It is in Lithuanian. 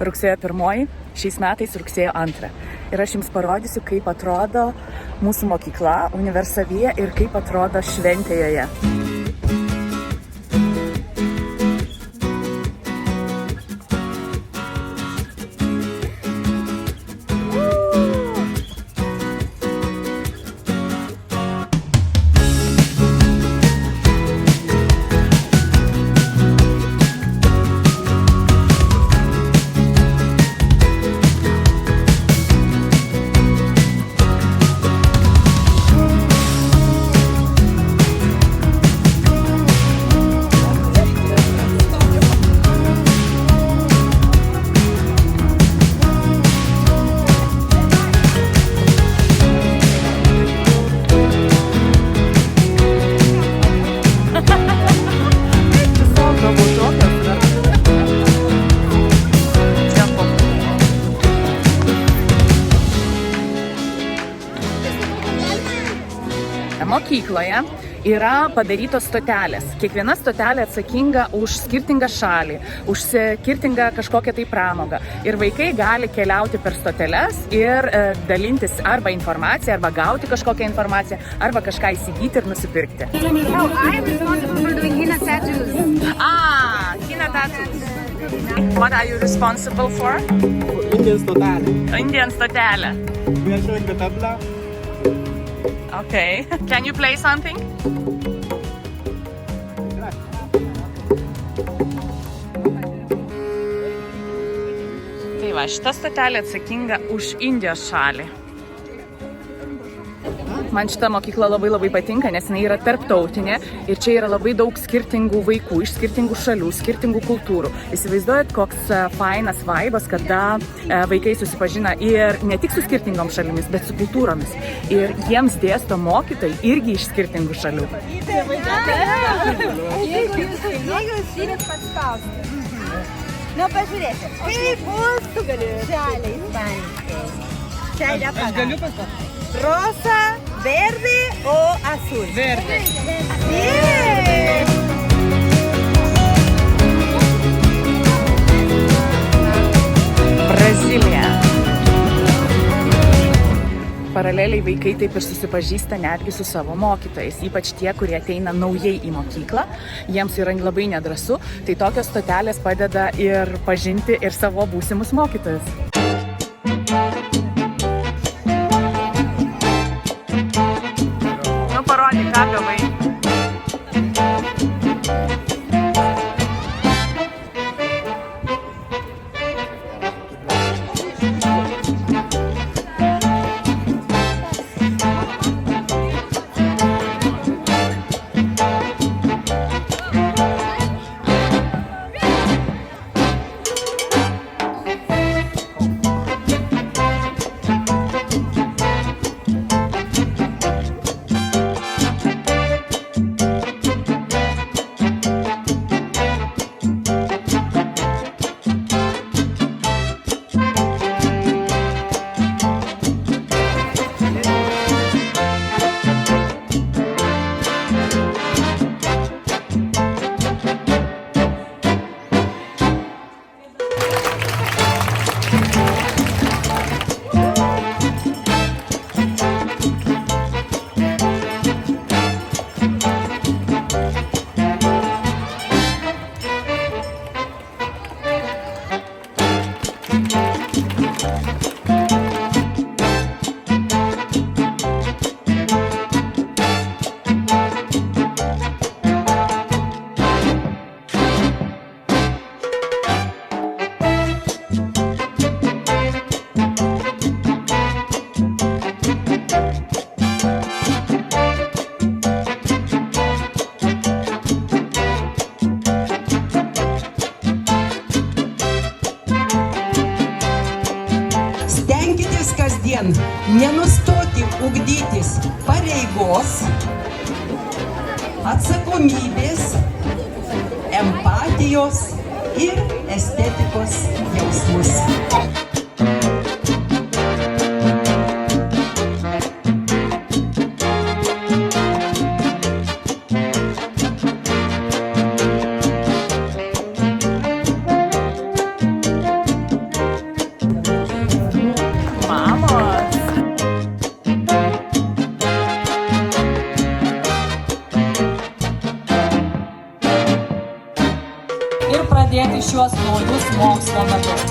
rugsėjo 1, šiais metais rugsėjo 2. Ir aš jums parodysiu, kaip atrodo mūsų mokykla Universalyje ir kaip atrodo šventė joje. Mokykloje yra padarytos stotelės. Kiekviena stotelė atsakinga už skirtingą šalį, už skirtingą kažkokią tai pramogą. Ir vaikai gali keliauti per stoteles ir dalintis arba informaciją, arba gauti kažkokią informaciją, arba kažką įsigyti ir nusipirkti. Henna tattoos. What are you responsible for? Indian stotelė. Indian stotelė. We are showing the tabla. Okay. Can you play something? Tai va, šita stotelė atsakinga už Indijos šalį. Man šita mokykla labai patinka, nes jinai yra tarptautinė ir čia yra labai daug skirtingų vaikų iš skirtingų šalių, skirtingų kultūrų. Įsivaizduojat, koks fainas vaibas, kada vaikai susipažina ir ne tik su skirtingom šalimis, bet su kultūromis. Ir jiems dėsto mokytojai irgi iš skirtingų šalių. Jeigu jūs žinot paspausti. Nu, pažiūrėkit. Kaip bus su žaliai ispaniškai? Čia yra pagal. Aš galiu paspausti. Rosa, verde o azul? Verde. Bien. Brazilija. Paraleliai vaikai taip ir susipažįsta netgi su savo mokytojais, ypač tie, kurie ateina naujai į mokyklą. Jiems yra labai nedrąsu, tai tokios stotelės padeda ir pažinti ir savo būsimus mokytojus. Parodyk, ką gavai. kasdien nenustoti ugdytis pareigos, atsakomybės, empatijos ir estetikos jausmus. pradėti šiuos naujus mokslo metus.